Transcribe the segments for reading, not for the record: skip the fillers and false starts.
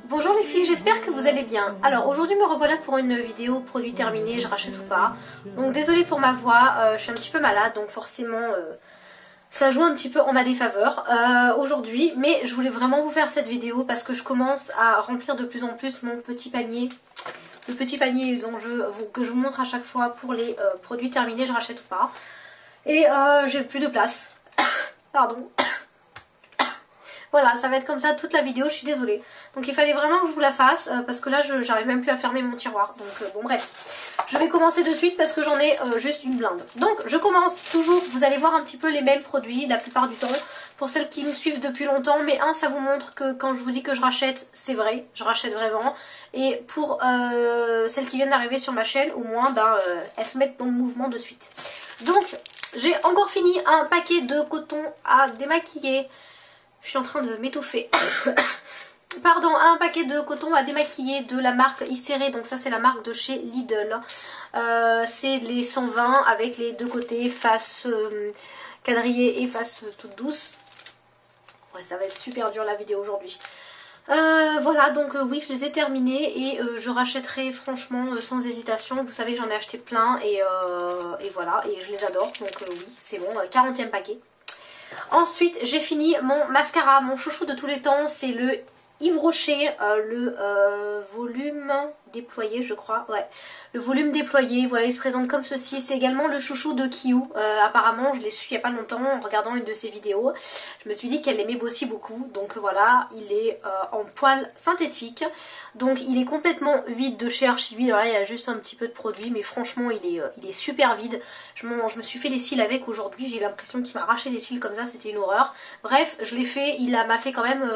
Bonjour les filles, j'espère que vous allez bien. Alors aujourd'hui me revoilà pour une vidéo produit terminé, je rachète ou pas. Donc désolée pour ma voix, je suis un petit peu malade donc forcément ça joue un petit peu en ma défaveur aujourd'hui. Mais je voulais vraiment vous faire cette vidéo parce que je commence à remplir de plus en plus mon petit panier. Le petit panier que je vous montre à chaque fois pour les produits terminés, je rachète ou pas. Et j'ai plus de place. Pardon. Voilà, ça va être comme ça toute la vidéo, je suis désolée. Donc il fallait vraiment que je vous la fasse parce que là j'arrive même plus à fermer mon tiroir. Donc bon bref, je vais commencer de suite parce que j'en ai juste une blinde. Donc je commence toujours, vous allez voir un petit peu les mêmes produits la plupart du temps. Pour celles qui me suivent depuis longtemps, mais ça vous montre que quand je vous dis que je rachète, c'est vrai, je rachète vraiment. Et pour celles qui viennent d'arriver sur ma chaîne, au moins elles se mettent dans le mouvement de suite. Donc j'ai encore fini un paquet de coton à démaquiller. Je suis en train de m'étouffer. Pardon, un paquet de coton à démaquiller de la marque Icéré. Donc ça c'est la marque de chez Lidl. C'est les 120 avec les deux côtés, face quadrillée et face toute douce. Ouais, ça va être super dur la vidéo aujourd'hui. Voilà, donc oui, je les ai terminés et je rachèterai franchement sans hésitation. Vous savez que j'en ai acheté plein et voilà, et je les adore. Donc oui, c'est bon, 40e paquet. Ensuite, j'ai fini mon mascara, mon chouchou de tous les temps, c'est le Yves Rocher, le volume déployé, je crois, ouais, le volume déployé, voilà, il se présente comme ceci. C'est également le chouchou de Kiyu, apparemment, je l'ai su il n'y a pas longtemps en regardant une de ses vidéos, je me suis dit qu'elle l'aimait aussi beaucoup, donc voilà, il est en poil synthétique, donc il est complètement vide de chez Archivide, voilà, il y a juste un petit peu de produit, mais franchement, il est super vide. Je me suis fait les cils avec aujourd'hui, j'ai l'impression qu'il m'a arraché les cils comme ça, c'était une horreur. Bref, je l'ai fait, m'a fait quand même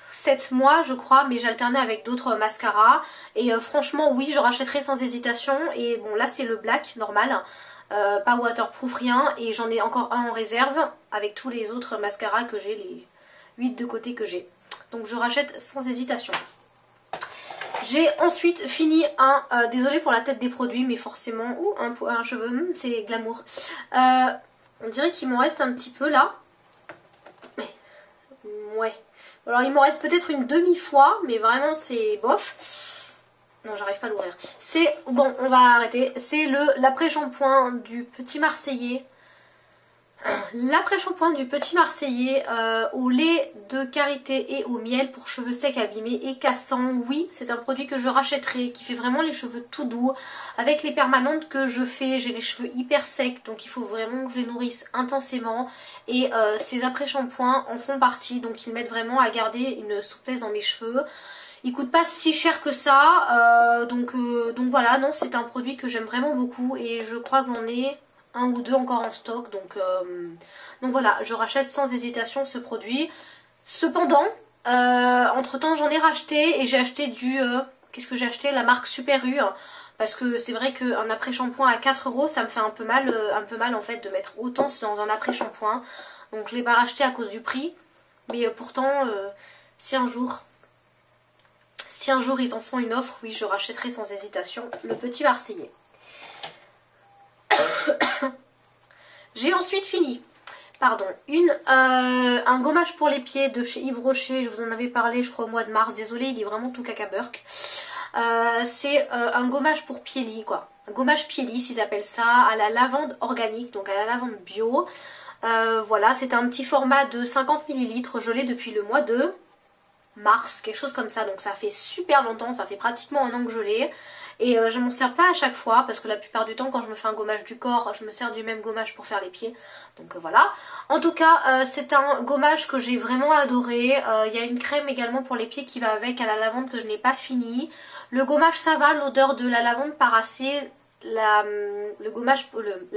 7 mois je crois, mais j'alternais avec d'autres mascaras et franchement oui, je rachèterai sans hésitation. Et bon, là c'est le black normal, pas waterproof, rien, et j'en ai encore un en réserve avec tous les autres mascaras que j'ai, les 8 de côté que j'ai, donc je rachète sans hésitation. J'ai ensuite fini désolée pour la tête des produits, mais forcément, un cheveu, c'est glamour. On dirait qu'il m'en reste un petit peu là. Ouais. Alors il m'en reste peut-être une demi-fois, mais vraiment c'est bof. Non, j'arrive pas à l'ouvrir. C'est, bon, on va arrêter. C'est l'après-shampoing du Petit Marseillais. L'après-shampoing du Petit Marseillais au lait de karité et au miel pour cheveux secs, abîmés et cassants. Oui, c'est un produit que je rachèterai, qui fait vraiment les cheveux tout doux. Avec les permanentes que je fais, j'ai les cheveux hyper secs, donc il faut vraiment que je les nourrisse intensément. Et ces après-shampoings en font partie, donc ils m'aident vraiment à garder une souplesse dans mes cheveux. Ils coûtent pas si cher que ça, donc voilà, non, c'est un produit que j'aime vraiment beaucoup et je crois que j'en ai un ou deux encore en stock, donc voilà, je rachète sans hésitation ce produit. Cependant, entre temps j'en ai racheté et j'ai acheté qu'est-ce que j'ai acheté? La marque Super U, parce que c'est vrai qu'un après-shampoing à 4 € ça me fait un peu mal en fait de mettre autant dans un après-shampoing, donc je l'ai pas racheté à cause du prix, mais pourtant si un jour ils en font une offre, oui, je rachèterai sans hésitation le Petit Marseillais. J'ai ensuite fini, pardon, un gommage pour les pieds de chez Yves Rocher. Je vous en avais parlé je crois au mois de mars, désolé, il est vraiment tout cacaburk. C'est un gommage pour pieds lisse, quoi, un gommage pieds lisses ils appellent ça, à la lavande organique, donc à la lavande bio. Voilà, c'est un petit format de 50 ml, je l'ai depuis le mois de mars, quelque chose comme ça, donc ça fait super longtemps, ça fait pratiquement un an que je l'ai. Et je m'en sers pas à chaque fois parce que la plupart du temps quand je me fais un gommage du corps, je me sers du même gommage pour faire les pieds. Donc voilà. En tout cas, c'est un gommage que j'ai vraiment adoré. Il y a une crème également pour les pieds qui va avec à la lavande que je n'ai pas fini. Le gommage ça va, l'odeur de la lavande part assez. La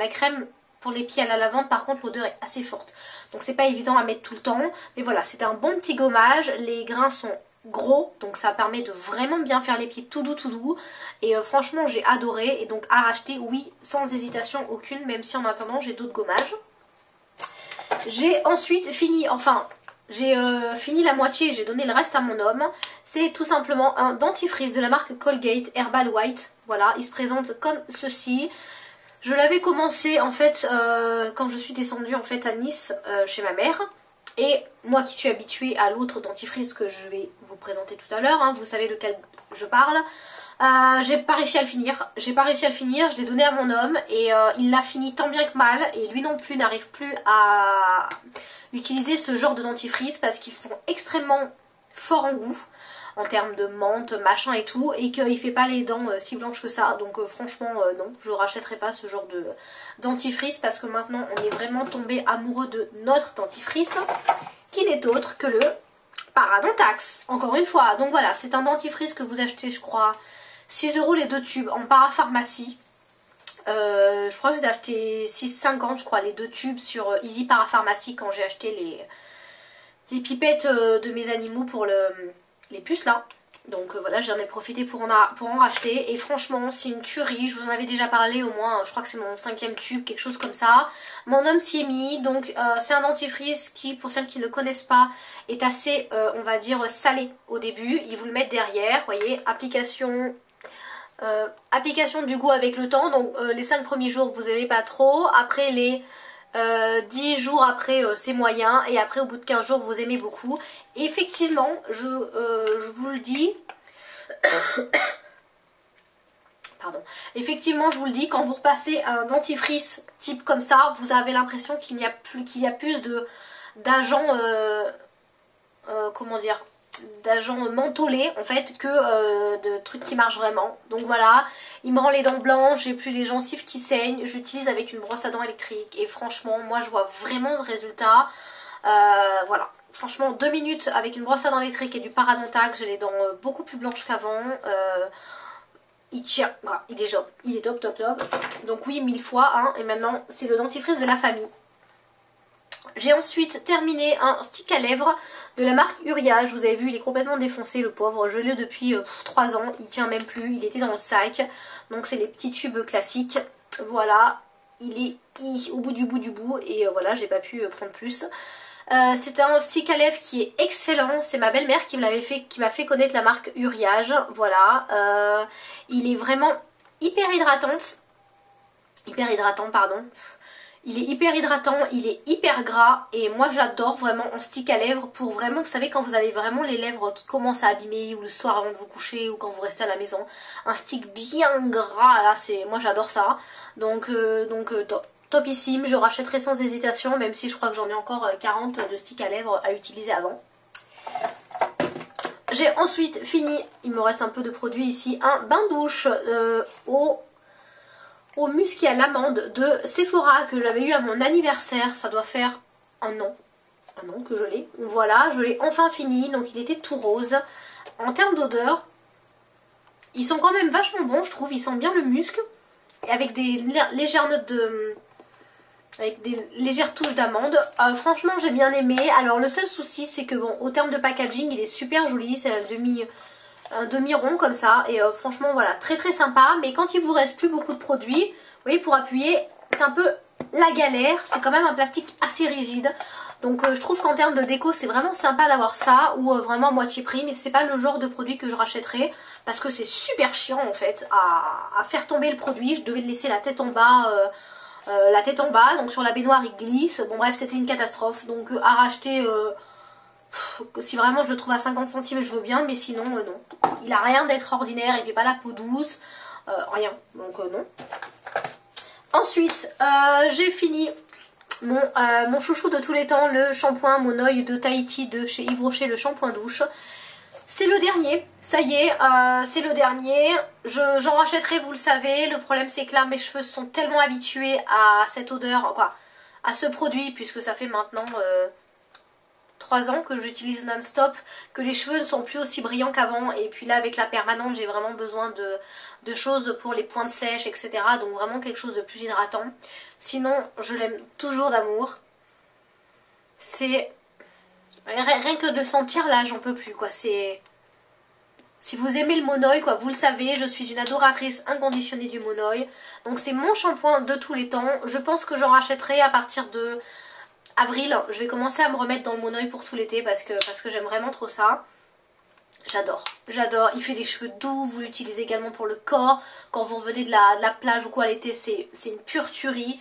crème pour les pieds à la lavande par contre l'odeur est assez forte. Donc c'est pas évident à mettre tout le temps. Mais voilà, c'est un bon petit gommage. Les grains sont gros, donc ça permet de vraiment bien faire les pieds tout doux, et franchement j'ai adoré, et donc à racheter, oui, sans hésitation aucune, même si en attendant j'ai d'autres gommages. J'ai ensuite fini, j'ai fini la moitié, j'ai donné le reste à mon homme. C'est tout simplement un dentifrice de la marque Colgate Herbal White, voilà, il se présente comme ceci. Je l'avais commencé en fait quand je suis descendue en fait à Nice chez ma mère. Et moi qui suis habituée à l'autre dentifrice que je vais vous présenter tout à l'heure, hein, vous savez lequel je parle, j'ai pas réussi à le finir. Je l'ai donné à mon homme et il l'a fini tant bien que mal. Et lui non plus n'arrive plus à utiliser ce genre de dentifrice parce qu'ils sont extrêmement forts en goût, en termes de menthe, machin et tout, et qu'il fait pas les dents si blanches que ça. Donc franchement non, je rachèterai pas ce genre de dentifrice parce que maintenant on est vraiment tombé amoureux de notre dentifrice qui n'est autre que le Paradontax, encore une fois. Donc voilà, c'est un dentifrice que vous achetez je crois 6 € les 2 tubes en parapharmacie. Je crois que j'ai acheté 6,50 je crois les 2 tubes sur Easy Parapharmacie quand j'ai acheté les pipettes de mes animaux pour les puces là. Donc voilà, j'en ai profité pour en racheter. Et franchement, c'est une tuerie. Je vous en avais déjà parlé au moins, je crois que c'est mon 5e tube, quelque chose comme ça. Mon homme s'y est mis. Donc c'est un dentifrice qui, pour celles qui ne le connaissent pas, est assez, on va dire, salé au début. Ils vous le mettent derrière, vous voyez, application du goût avec le temps. Donc les 5 premiers jours, vous n'aimez pas trop. Après les 10 jours après c'est moyen et après au bout de 15 jours vous aimez beaucoup. Et effectivement je vous le dis pardon, effectivement je vous le dis, quand vous repassez un dentifrice type comme ça, vous avez l'impression qu'il y a plus d'agents comment dire, d'agents mentholés en fait que de trucs qui marchent vraiment. Donc voilà, il me rend les dents blanches, j'ai plus les gencives qui saignent, j'utilise avec une brosse à dents électrique et franchement moi je vois vraiment ce résultat. Voilà, franchement 2 minutes avec une brosse à dents électrique et du Paradontax, j'ai les dents beaucoup plus blanches qu'avant. Il tient, voilà, il est top top top. Donc oui, 1000 fois hein, et maintenant c'est le dentifrice de la famille. J'ai ensuite terminé un stick à lèvres de la marque Uriage. Vous avez vu, il est complètement défoncé le pauvre. Je l'ai depuis 3 ans, il tient même plus, il était dans le sac. Donc c'est les petits tubes classiques. Voilà, il est au bout du bout et voilà, j'ai pas pu prendre plus. C'est un stick à lèvres qui est excellent. C'est ma belle-mère qui m'a fait connaître la marque Uriage. Voilà, il est vraiment hyper hydratant pardon. Il est hyper hydratant, il est hyper gras et moi j'adore vraiment en stick à lèvres pour vraiment, vous savez quand vous avez vraiment les lèvres qui commencent à abîmer ou le soir avant de vous coucher ou quand vous restez à la maison, un stick bien gras là, moi j'adore ça. Donc topissime, je rachèterai sans hésitation même si je crois que j'en ai encore 40 de sticks à lèvres à utiliser avant. J'ai ensuite fini, il me reste un peu de produit ici, un bain-douche au musc et à l'amande de Sephora que j'avais eu à mon anniversaire, ça doit faire un an que je l'ai. Voilà, je l'ai enfin fini, donc il était tout rose. En termes d'odeur, ils sont quand même vachement bons, je trouve, ils sentent bien le musc, et avec des légères notes avec des légères touches d'amande. Franchement j'ai bien aimé. Alors le seul souci c'est que bon, au terme de packaging il est super joli, c'est un demi-rond comme ça et franchement voilà, très très sympa. Mais quand il vous reste plus beaucoup de produits, vous voyez, pour appuyer c'est un peu la galère, c'est quand même un plastique assez rigide. Donc je trouve qu'en termes de déco c'est vraiment sympa d'avoir ça, ou vraiment à moitié prix, mais c'est pas le genre de produit que je rachèterai parce que c'est super chiant en fait à faire tomber le produit. Je devais le laisser la tête en bas, donc sur la baignoire il glisse, bon bref c'était une catastrophe. Donc à racheter, si vraiment je le trouve à 50 centimes je veux bien, mais sinon non. Il a rien d'extraordinaire, il fait pas la peau douce, rien, donc non. Ensuite j'ai fini mon chouchou de tous les temps, le shampoing Mon Oeil de Tahiti de chez Yves Rocher, le shampoing douche. C'est le dernier, ça y est, c'est le dernier. J'en rachèterai, vous le savez. Le problème c'est que là mes cheveux sont tellement habitués à cette odeur, quoi, à ce produit, puisque ça fait maintenant 3 ans que j'utilise non-stop, que les cheveux ne sont plus aussi brillants qu'avant. Et puis là avec la permanente j'ai vraiment besoin de choses pour les pointes sèches, etc. Donc vraiment quelque chose de plus hydratant. Sinon je l'aime toujours d'amour. C'est... Rien que de le sentir là j'en peux plus quoi. C'est... Si vous aimez le Mon Oeil, quoi, vous le savez, je suis une adoratrice inconditionnée du Mon Oeil. Donc c'est mon shampoing de tous les temps. Je pense que j'en rachèterai à partir de avril. Je vais commencer à me remettre dans le Mon Oeil pour tout l'été parce que j'aime vraiment trop ça. j'adore. J'adore, il fait des cheveux doux, vous l'utilisez également pour le corps. Quand vous revenez de la plage ou quoi l'été, c'est une pure tuerie.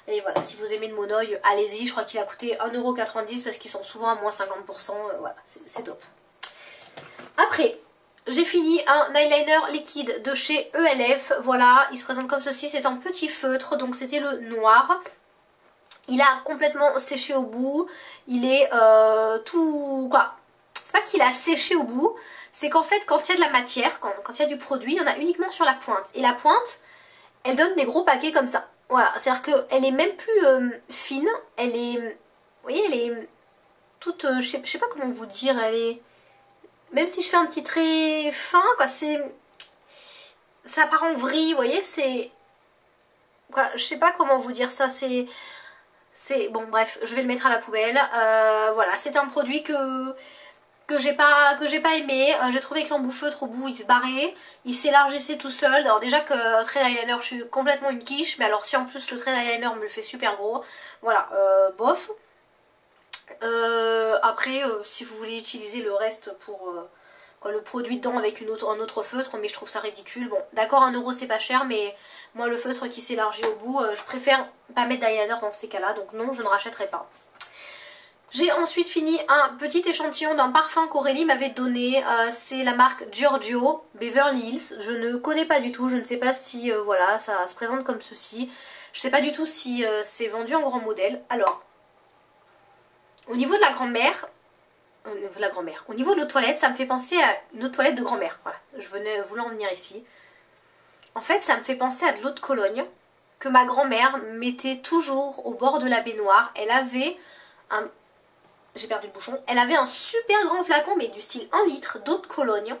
Et voilà, si vous aimez le monoeil, allez-y. Je crois qu'il a coûté 1,90 € parce qu'ils sont souvent à moins 50%. Voilà, c'est top. Après, j'ai fini un eyeliner liquide de chez ELF. Voilà, il se présente comme ceci. C'est un petit feutre, donc c'était le noir. Il a complètement séché au bout. Il est tout... quoi? C'est pas qu'il a séché au bout. C'est qu'en fait, quand il y a de la matière, quand il y a du produit, il y en a uniquement sur la pointe. Et la pointe, elle donne des gros paquets comme ça. Voilà, c'est-à-dire qu'elle est même plus fine. Elle est... Vous voyez, elle est toute... je sais pas comment vous dire. Elle est... Même si je fais un petit trait fin, quoi, c'est... Ça part en vrille, vous voyez, c'est... Quoi, je sais pas comment vous dire ça, c'est... Bon, bref, je vais le mettre à la poubelle. Voilà, c'est un produit que j'ai pas aimé. J'ai trouvé que l'embout feutre au bout il se barrait, il s'élargissait tout seul. Alors déjà que trait d'eyeliner je suis complètement une quiche, mais alors si en plus le trait d'eyeliner me le fait super gros, voilà, bof. Après si vous voulez utiliser le reste pour quoi, le produit dedans avec un autre feutre, mais je trouve ça ridicule. Bon d'accord, 1 € c'est pas cher, mais moi le feutre qui s'élargit au bout, je préfère pas mettre d'eyeliner dans ces cas là, donc non, je ne rachèterai pas. J'ai ensuite fini un petit échantillon d'un parfum qu'Aurélie m'avait donné. C'est la marque Giorgio Beverly Hills. Je ne connais pas du tout. Je ne sais pas si voilà, ça se présente comme ceci. Je ne sais pas du tout si c'est vendu en grand modèle. Alors, au niveau de la grand-mère, au niveau de l'eau de toilette, ça me fait penser à une eau de toilette de grand-mère. Voilà, je voulais en venir ici. En fait, ça me fait penser à de l'eau de Cologne que ma grand-mère mettait toujours au bord de la baignoire. Elle avait un... J'ai perdu le bouchon. Elle avait un super grand flacon, mais du style 1 litre d'eau de Cologne,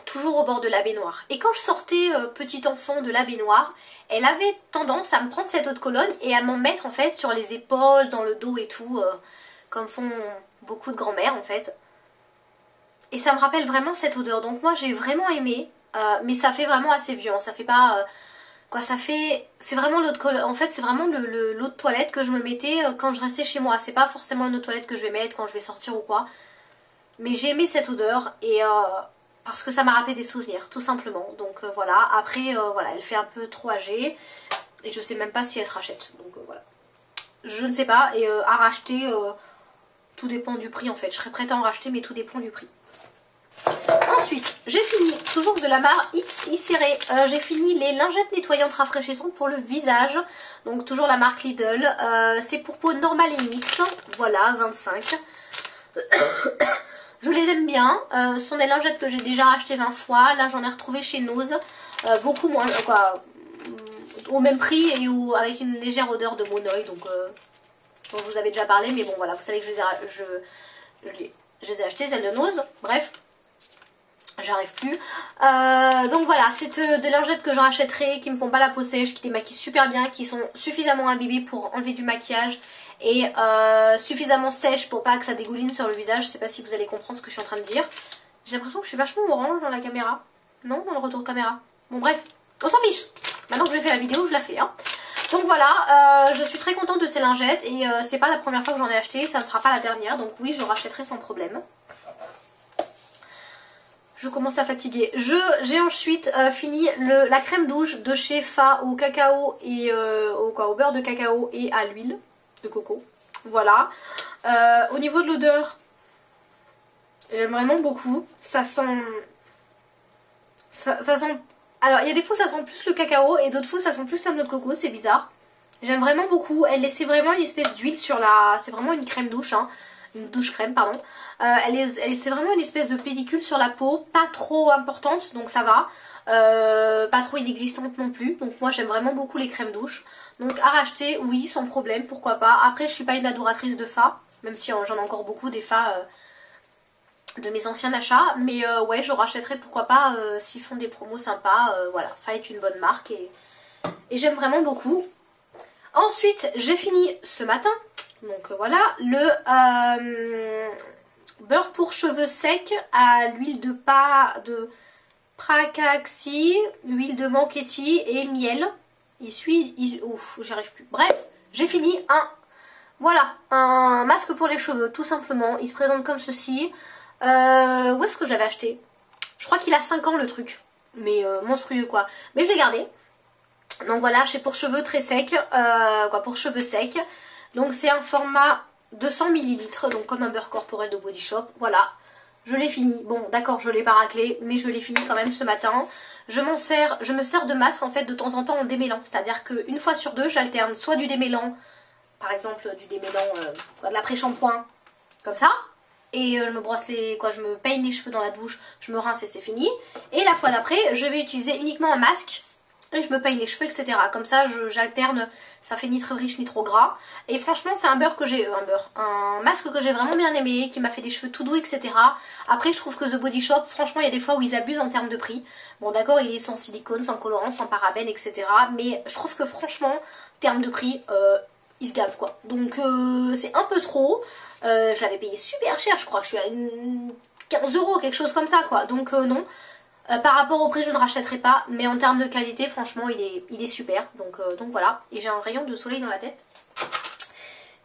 toujours au bord de la baignoire. Et quand je sortais petit enfant de la baignoire, elle avait tendance à me prendre cette eau de Cologne et à m'en mettre en fait sur les épaules, dans le dos et tout, comme font beaucoup de grand-mères en fait. Et ça me rappelle vraiment cette odeur. Donc moi j'ai vraiment aimé, mais ça fait vraiment assez vieux. Hein. Ça fait pas... Quoi, ça fait... C'est vraiment l'eau de Cologne. En fait, c'est vraiment l'eau de toilette que je me mettais quand je restais chez moi. C'est pas forcément une eau de toilette que je vais mettre quand je vais sortir ou quoi. Mais j'ai aimé cette odeur et parce que ça m'a rappelé des souvenirs, tout simplement. Donc voilà. Après, voilà, elle fait un peu trop âgée et je sais même pas si elle se rachète. Donc voilà. Je ne sais pas. Et à racheter, tout dépend du prix en fait. Je serais prête à en racheter, mais tout dépend du prix. Ensuite, j'ai fini, toujours de la marque XICERE, j'ai fini les lingettes nettoyantes rafraîchissantes pour le visage. Donc toujours la marque Lidl. C'est pour peau normale et mixte. Voilà, 25. Je les aime bien. Ce sont des lingettes que j'ai déjà achetées 20 fois. Là, j'en ai retrouvé chez Nose. Beaucoup moins, quoi, au même prix et avec une légère odeur de monoeil. Donc, dont je vous avais déjà parlé. Mais bon, voilà, vous savez que je les ai achetées, celles de Nose. Bref. J'arrive plus. Donc voilà, c'est des lingettes que je rachèterai, qui me font pas la peau sèche, qui démaquillent super bien, qui sont suffisamment imbibées pour enlever du maquillage et suffisamment sèches pour pas que ça dégouline sur le visage. Je sais pas si vous allez comprendre ce que je suis en train de dire. J'ai l'impression que je suis vachement orange dans la caméra. Non, dans le retour caméra. Bon bref, on s'en fiche. Maintenant que j'ai fait la vidéo, je la fais. Hein. Donc voilà, je suis très contente de ces lingettes et c'est pas la première fois que j'en ai acheté, ça ne sera pas la dernière. Donc oui, je rachèterai sans problème. Je commence à fatiguer. J'ai ensuite fini la crème douche de chez Fa au cacao et au beurre de cacao et à l'huile de coco. Voilà. Au niveau de l'odeur, j'aime vraiment beaucoup. Ça sent... Ça sent... Alors, il y a des fois ça sent plus le cacao et d'autres fois ça sent plus la noix de coco. C'est bizarre. J'aime vraiment beaucoup. Elle laissait vraiment une espèce d'huile sur la... C'est vraiment une crème douche, hein. Une douche crème, pardon. C'est vraiment une espèce de pellicule sur la peau, pas trop importante, donc ça va. Pas trop inexistante non plus. Donc moi j'aime vraiment beaucoup les crèmes douches. Donc à racheter, oui, sans problème, pourquoi pas. Après je suis pas une adoratrice de Fa, même si j'en ai encore beaucoup des Fa de mes anciens achats. Mais ouais, je rachèterai pourquoi pas s'ils font des promos sympas. Voilà, Fa est une bonne marque et j'aime vraiment beaucoup. Ensuite j'ai fini ce matin. Donc voilà, le beurre pour cheveux secs à l'huile de pracaxi, huile de manquetti et miel. Ouf, j'y arrive plus. Bref, j'ai fini un masque pour les cheveux, tout simplement. Il se présente comme ceci. Où est-ce que je l'avais acheté? Je crois qu'il a 5 ans le truc. Mais monstrueux quoi. Mais je l'ai gardé. Donc voilà, c'est pour cheveux très secs. Pour cheveux secs. Donc c'est un format 200 ml. Donc comme un beurre corporel de Body Shop. Voilà. Je l'ai fini. Bon d'accord, je l'ai pas raclé. Mais je l'ai fini quand même ce matin. Je me sers de masque en fait de temps en temps en démêlant. C'est-à-dire qu'une fois sur deux, j'alterne soit du démêlant. Par exemple du démêlant de l'après-shampoing. Comme ça. Et je me brosse je me peigne les cheveux dans la douche, je me rince et c'est fini. Et la fois d'après, je vais utiliser uniquement un masque et je me peigne les cheveux, etc. Comme ça, j'alterne, ça fait ni trop riche ni trop gras. Et franchement, c'est un masque que j'ai vraiment bien aimé, qui m'a fait des cheveux tout doux, etc. Après, je trouve que The Body Shop, franchement, il y a des fois où ils abusent en termes de prix. Bon, d'accord, il est sans silicone, sans colorant, sans parabènes, etc. Mais je trouve que franchement, en termes de prix, ils se gavent quoi. Donc, c'est un peu trop. Je l'avais payé super cher, je crois que je suis à 15 €, quelque chose comme ça quoi. Donc non, par rapport au prix je ne rachèterai pas, mais en termes de qualité franchement il est super. Donc voilà, et j'ai un rayon de soleil dans la tête.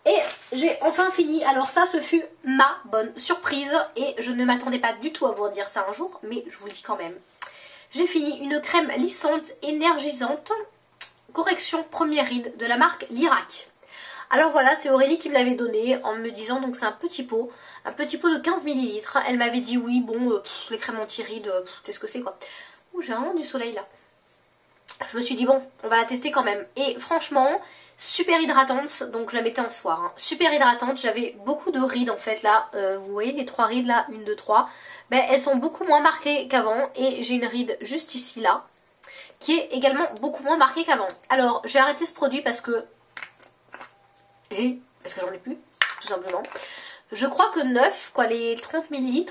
Et j'ai enfin fini, alors ça ce fut ma bonne surprise et je ne m'attendais pas du tout à vous dire ça un jour, mais je vous le dis quand même. J'ai fini une crème lissante énergisante, correction première ride de la marque Lirac. Alors voilà, c'est Aurélie qui me l'avait donné en me disant, donc c'est un petit pot de 15 ml. Elle m'avait dit oui, bon, les crèmes anti-rides, c'est ce que c'est quoi. Ouh, j'ai vraiment du soleil là. Je me suis dit bon, on va la tester quand même. Et franchement, super hydratante, donc je la mettais en soir. Hein. Super hydratante, j'avais beaucoup de rides en fait là. Vous voyez les 3 rides là, 1, 2, 3. Ben, elles sont beaucoup moins marquées qu'avant et j'ai une ride juste ici là, qui est également beaucoup moins marquée qu'avant. Alors j'ai arrêté ce produit parce que j'en ai plus, tout simplement. Je crois que 9, les 30 ml,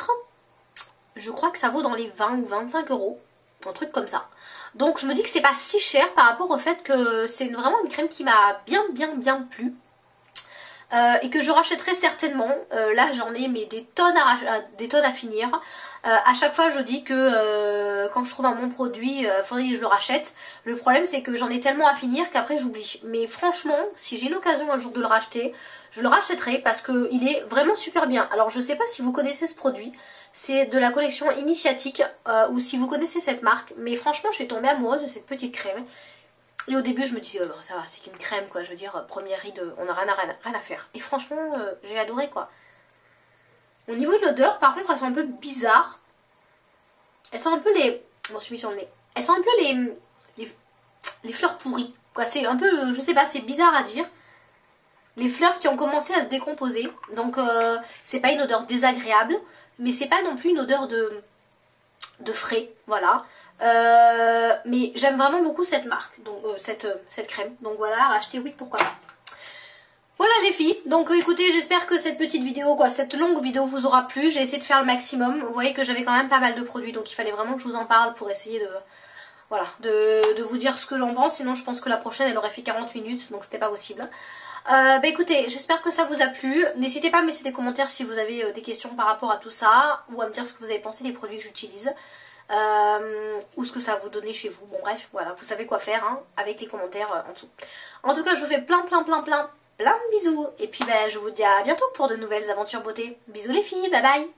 je crois que ça vaut dans les 20 ou 25 €. Un truc comme ça. Donc je me dis que c'est pas si cher par rapport au fait que c'est vraiment une crème qui m'a bien plu. Et que je rachèterai certainement. Là j'en ai mais des tonnes à finir. À chaque fois je dis que quand je trouve un bon produit, faudrait que je le rachète. Le problème c'est que j'en ai tellement à finir qu'après j'oublie. Mais franchement, si j'ai l'occasion un jour de le racheter, je le rachèterai parce qu'il est vraiment super bien. Alors je sais pas si vous connaissez ce produit, c'est de la collection Initiatique ou si vous connaissez cette marque. Mais franchement je suis tombée amoureuse de cette petite crème. Et au début je me disais ça va, c'est qu'une crème quoi, je veux dire première ride, on n'a rien à faire. Et franchement j'ai adoré quoi. Au niveau de l'odeur par contre elles sont un peu bizarres. Elles sont un peu les... Bon je suis sur le nez. Elles sont un peu les fleurs pourries quoi, c'est un peu, je sais pas, c'est bizarre à dire. Les fleurs qui ont commencé à se décomposer. Donc c'est pas une odeur désagréable, mais c'est pas non plus une odeur de frais, voilà. Mais j'aime vraiment beaucoup cette marque, donc cette crème. Donc voilà, racheter oui, pourquoi pas. Voilà les filles, donc écoutez, j'espère que cette petite vidéo, cette longue vidéo vous aura plu. J'ai essayé de faire le maximum. Vous voyez que j'avais quand même pas mal de produits, donc il fallait vraiment que je vous en parle pour essayer de vous dire ce que j'en pense. Sinon je pense que la prochaine elle aurait fait 40 minutes, donc c'était pas possible. Écoutez, j'espère que ça vous a plu. N'hésitez pas à me laisser des commentaires si vous avez des questions par rapport à tout ça, ou à me dire ce que vous avez pensé des produits que j'utilise, ou ce que ça va vous donner chez vous. Bon bref, voilà, vous savez quoi faire hein, avec les commentaires en dessous. En tout cas, je vous fais plein de bisous. Et puis je vous dis à bientôt pour de nouvelles aventures beauté. Bisous les filles, bye bye.